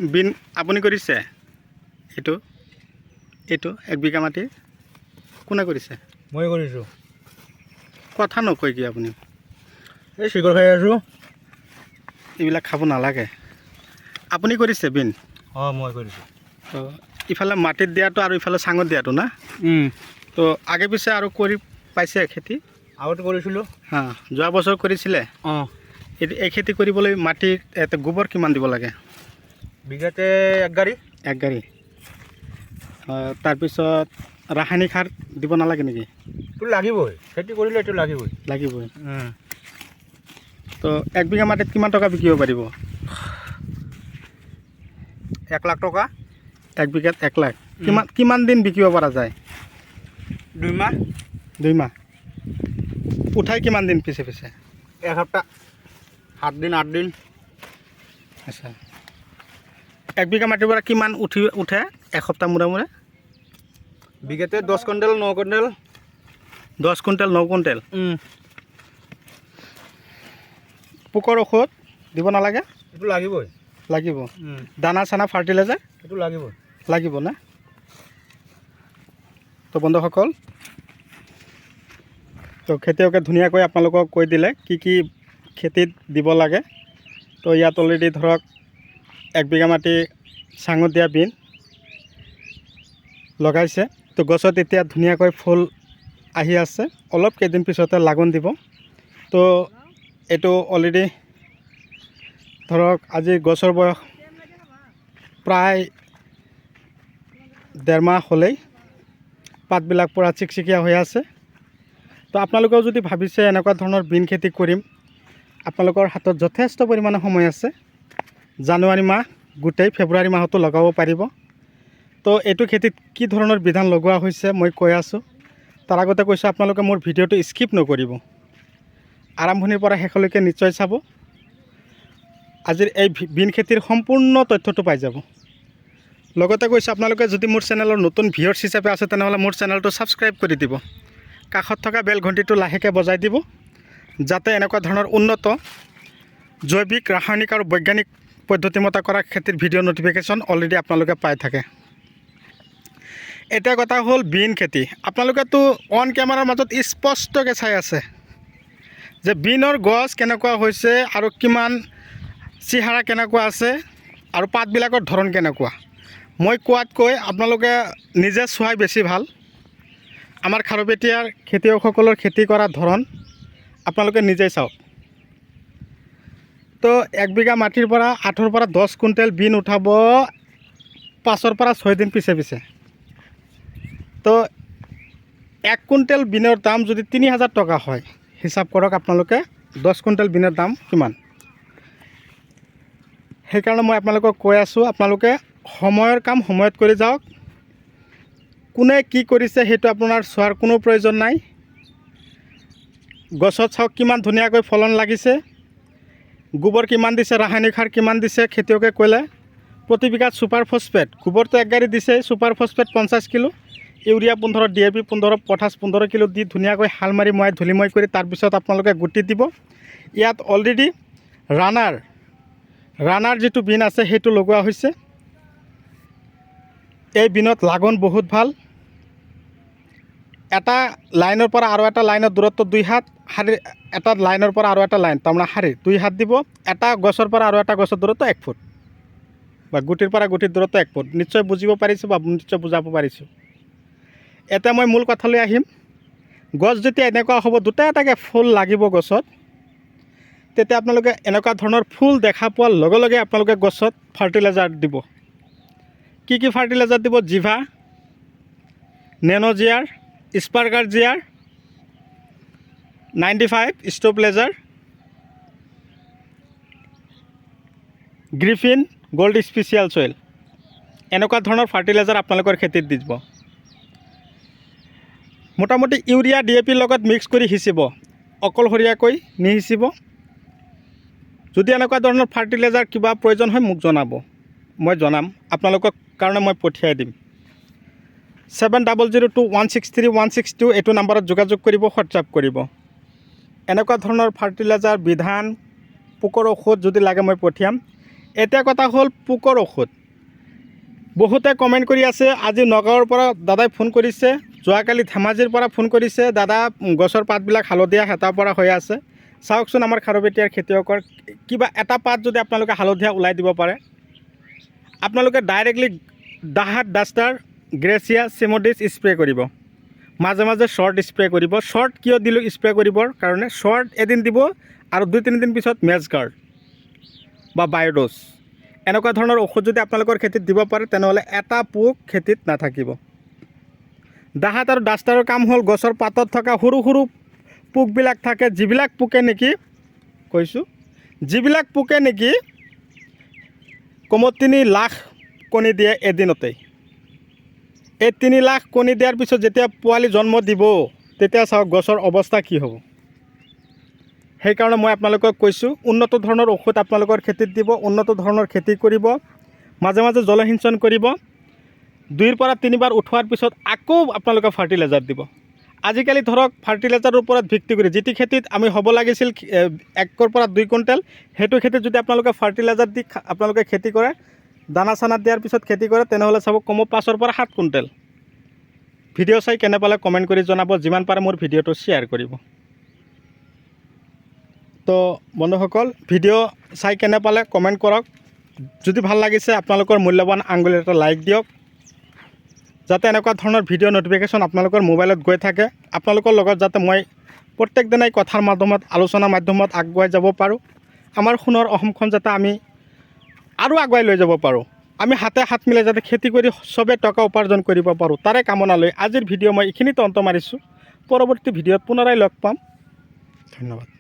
Bin আপুনি কৰিছে এইটো এইটো 1 বিঘা মাটি কোনে কৰিছে? মই কৰিছোঁ। কথা নকয় কি আপুনি? এই চিগৰ খাই আছোঁ। এইবিলাক খাব নালাগে। আপুনি কৰিছে বিন? অঁ মই কৰিছোঁ। তো ইফালে মাটিত দিয়াটো আৰু ইফালে চাঙত দিয়াটো না? তো আগে পিছে আৰু কৰি পাইছে খেতি? আগতে কৰিছিলোঁ। হা, যোৱা বছৰ কৰিছিলে? অঁ। এই খেতি কৰিবলৈ মাটিত গোবৰ কিমান দিব লাগে? বিঘাতে 1 গাড়ী। 1 গাড়ী। তাৰপিছত ৰাসায়নিক সাৰ দিব নালাগে নেকি? এইটো লাগিবই, খেতি কৰিলে এইটো লাগিবই। লাগিবই। তো 1 বিঘা মাটিত কিমান টকা বিকিব পাৰিব? 1 লাখ টকা। 1 বিঘাত 1 লাখ। কিমান দিন বিকিব পৰা যায়? 2 মাহ। 2 মাহ। উঠাই কিমান দিন পিছে পিছে? 1 সপ্তাহ, 7 দিন 8 দিন। আচ্ছা, 1 বিঘা মাটিৰ পৰা কিমান উঠে এসপ্তাহ মূৰে মূৰে? বিঘাতে 10 কুইণ্টেল 9 কুইণ্টেল। 10 quintal 9 quintal. পোকৰ ঔষধ দিব নালাগে? এইটো লাগিবই। লাগিব। দানা চানা ফাৰ্টিলাইজাৰ? এইটো লাগিবই। লাগিব না? তো বন্ধুসকল, তো খেতিয়কে ধুনীয়াকৈ আপোনালোকক কৈ দিলে কি কি খেতিত দিব লাগে। তো ইয়াত অলৰেডি ধৰক 1 বিঘা মাটি চাঙত দিয়া বিন লগাইছে। তো গছত এতিয়া ধুনীয়াকৈ ফুল আহি আছে, অলপ কেইদিন পিছতে লাগন দিব। তো এইটো অলৰেডি ধৰক আজি গছৰ বয়স প্ৰায় 1.5 মাহ হ'লেই, পাতবিলাক পূৰা চিকচিকীয়া হৈ আছে। তো আপোনালোকেও যদি ভাবিছে এনেকুৱা ধৰণৰ বিন খেতি কৰিম, আপোনালোকৰ হাতত যথেষ্ট পৰিমাণে সময় আছে। জানুৱাৰী মাহ গোটেই ফেব্ৰুৱাৰী মাহতো লগাব পাৰিব। তো এইটো খেতিত কি ধৰণৰ বিধান লগোৱা হৈছে মই কৈ আছোঁ। তাৰ আগতে কৈছোঁ আপোনালোকে মোৰ ভিডিঅ'টো স্কিপ নকৰিব, আৰম্ভণিৰ পৰা শেষলৈকে নিশ্চয় চাব। আজিৰ এই বিন খেতিৰ সম্পূৰ্ণ তথ্যটো পাই যাব। লগতে কৈছোঁ আপোনালোকে যদি মোৰ চেনেলৰ নতুন ভিউৱাৰ্ছ হিচাপে আছে তেনেহ'লে মোৰ চেনেলটো ছাবস্ক্ৰাইব কৰি দিব, কাষত থকা বেল ঘণ্টিটো লাহেকৈ বজাই দিব, যাতে এনেকুৱা ধৰণৰ উন্নত জৈৱিক ৰাসায়নিক আৰু বৈজ্ঞানিক পদ্ধতিমতে কৰা খেতিৰ ভিডিঅ' নটিফিকেশ্যন অলৰেডি আপোনালোকে পাই থাকে। এটা কথা হ'ল বিন খেতি, আপোনালোকেতো অন কেমেৰাৰ মাজত স্পষ্টকৈ চাই আছে যে বিনৰ গছ কেনেকুৱা হৈছে আৰু কিমান চেহেৰা কেনেকুৱা আছে আৰু পাতবিলাকৰ ধৰণ কেনেকুৱা। মই কোৱাতকৈ আপোনালোকে নিজে চোৱাই বেছি ভাল। আমাৰ খাৰুপেটীয়াৰ খেতিয়কসকলৰ খেতি কৰা ধৰণ আপোনালোকে নিজেই চাওক। তো 1 বিঘা মাটিৰ পৰা 8ৰ পৰা 10 কুইণ্টেল বিন উঠাব 5ৰ পৰা 6 দিন পিছে পিছে। তো 1 কুইণ্টেল বিনৰ দাম যদি 3000 টকা হয়, হিচাপ কৰক আপোনালোকে 10 কুইণ্টেল বিনৰ দাম কিমান। সেইকাৰণে মই আপোনালোকক কৈ আছোঁ, আপোনালোকে সময়ৰ কাম সময়ত কৰি যাওক। কোনে কি কৰিছে সেইটো আপোনাৰ চোৱাৰ কোনো প্ৰয়োজন নাই। গছত চাওক কিমান ধুনীয়াকৈ ফলন লাগিছে, গোবৰ কিমান দিছে, ৰাসায়নিক সাৰ কিমান দিছে। খেতিয়কে ক'লে প্ৰতি বিঘাত ছুপাৰ ফছফেট, গোবৰটো 1 গাড়ী দিছে, super phosphate 50 kilo, urea 15, DAP 15, potash 15 kilo দি ধুনীয়াকৈ হাল মাৰি ধূলিময় কৰি তাৰপিছত আপোনালোকে গুটি দিব। ইয়াত অলৰেডি ৰানাৰ যিটো বিন আছে সেইটো লগোৱা হৈছে। এই বিনত লাগন বহুত ভাল। এটা লাইনৰ পৰা আৰু এটা লাইনৰ দূৰত্ব 2 হাত, শাৰী এটা লাইনৰ পৰা আৰু এটা লাইন তাৰমানে শাৰী 2 হাত দিব। এটা গছৰ পৰা আৰু এটা গছৰ দূৰত্ব 1 ফুট, বা গুটিৰ পৰা গুটিৰ দূৰত্ব 1 ফুট। নিশ্চয় বুজিব পাৰিছোঁ বা নিশ্চয় বুজাব পাৰিছোঁ। এতিয়া মই মূল কথালৈ আহিম। গছ যেতিয়া এনেকুৱা হ'ব, দুটা এটাকৈ ফুল লাগিব গছত, তেতিয়া আপোনালোকে এনেকুৱা ধৰণৰ ফুল দেখা পোৱাৰ লগে লগে আপোনালোকে গছত ফাৰ্টিলাইজাৰ দিব। কি কি ফাৰ্টিলাইজাৰ দিব? জিভা, নেন'জিয়াৰ, স্পাৰ্গাৰ জিয়াৰ, 95, ষ্টপ লেজাৰ, গ্ৰিফিন, গল্ড স্পেচিয়েল চইল, এনেকুৱা ধৰণৰ ফাৰ্টিলাইজাৰ আপোনালোকৰ খেতিত দি দিব। মোটামুটি ইউৰিয়া DAP লগত মিক্স কৰি সিঁচিব, অকলশৰীয়াকৈ নিসিঁচিব। যদি এনেকুৱা ধৰণৰ ফাৰ্টিলাইজাৰ কিবা প্ৰয়োজন হয় মোক জনাব, মই জনাম আপোনালোকক কাৰণে মই পঠিয়াই দিম। 7002163162 এইটো নাম্বাৰত যোগাযোগ কৰিব, হোৱাটছআপ কৰিব। এনেকুৱা ধৰণৰ ফাৰ্টিলাইজাৰ বিধান, পোকৰ ঔষধ যদি লাগে মই পঠিয়াম। এতিয়া কথা হ'ল পোকৰ ঔষধ। বহুতে কমেণ্ট কৰি আছে, আজি নগাঁৱৰ পৰা দাদাই ফোন কৰিছে, যোৱাকালি ধেমাজিৰ পৰা ফোন কৰিছে, দাদা গছৰ পাতবিলাক হালধীয়া হেতা পৰা হৈ আছে। চাওকচোন আমাৰ খাৰুপেটীয়াৰ খেতিয়কৰ কিবা এটা পাত যদি আপোনালোকে হালধীয়া ওলাই দিব পাৰে, আপোনালোকে ডাইৰেক্টলি দাহাত ডাষ্টাৰ গ্ৰেচিয়া চিমোডিছ স্প্ৰে কৰিব, মাজে মাজে শ্বৰ্ট স্প্ৰে কৰিব। শ্বৰ্ট কিয় দিলোঁ স্প্ৰে কৰিবৰ কাৰণে, শ্বৰ্ট এদিন দিব আৰু 2-3 দিন পিছত মেজগাৰ্ড বা বায়'ড'জ এনেকুৱা ধৰণৰ ঔষধ যদি আপোনালোকৰ খেতিত দিব পাৰে, তেনেহ'লে এটা পোক খেতিত নাথাকিব। দাহাত আৰু ডাষ্টাৰৰ কাম হ'ল গছৰ পাতত থকা সৰু সৰু পোকবিলাক থাকে, যিবিলাক পোকে নেকি কমেও 3 লাখ কণী দিয়ে এদিনতেই। এই 3 লাখ কণী দিয়াৰ পিছত যেতিয়া পোৱালি জন্ম দিব, তেতিয়া চাওক গছৰ অৱস্থা কি হ'ব। সেইকাৰণে মই আপোনালোকক কৈছোঁ, উন্নত ধৰণৰ ঔষধ আপোনালোকৰ খেতিত দিব, উন্নত ধৰণৰ খেতি কৰিব, মাজে মাজে জলসিঞ্চন কৰিব। 2 পৰা 3 বাৰ উঠোৱাৰ পিছত আকৌ আপোনালোকে ফাৰ্টিলাইজাৰ দিব। আজিকালি ধৰক ফাৰ্টিলাইজাৰৰ ওপৰত ভিত্তি কৰি যিটো খেতিত আমি হ'ব লাগিছিল 1 পৰা 2 কুইণ্টেল, সেইটো খেতিত যদি আপোনালোকে ফাৰ্টিলাইজাৰ দি আপোনালোকে খেতি কৰে, দানা চানা দিয়াৰ পিছত খেতি কৰে, তেনেহ'লে চাব কমেও 5 পৰা 7 কুইণ্টেল। ভিডিঅ' চাই কেনে পালে কমেণ্ট কৰি জনাব, যিমান পাৰে মোৰ ভিডিঅ'টো শ্বেয়াৰ কৰিব। তো বন্ধুসকল, ভিডিঅ' চাই কেনে পালে কমেণ্ট কৰক। যদি ভাল লাগিছে আপোনালোকৰ মূল্যৱান আঙুলি এটা লাইক দিয়ক, যাতে এনেকুৱা ধৰণৰ ভিডিঅ' ন'টিফিকেশ্যন আপোনালোকৰ মোবাইলত গৈ থাকে, আপোনালোকৰ লগত যাতে মই প্ৰত্যেক দিনাই কথাৰ মাধ্যমত, আলোচনাৰ মাধ্যমত আগুৱাই যাব পাৰোঁ। আমাৰ সোণৰ অসমখন যাতে আমি আৰু আগুৱাই লৈ যাব পাৰোঁ, আমি হাতে হাত মিলাই যাতে খেতি কৰি চবে টকা উপাৰ্জন কৰিব পাৰোঁ, তাৰে কামনা লৈ আজিৰ ভিডিঅ' মই এইখিনিতে অন্ত মাৰিছোঁ। পৰৱৰ্তী ভিডিঅ'ত পুনৰাই লগ পাম। ধন্যবাদ।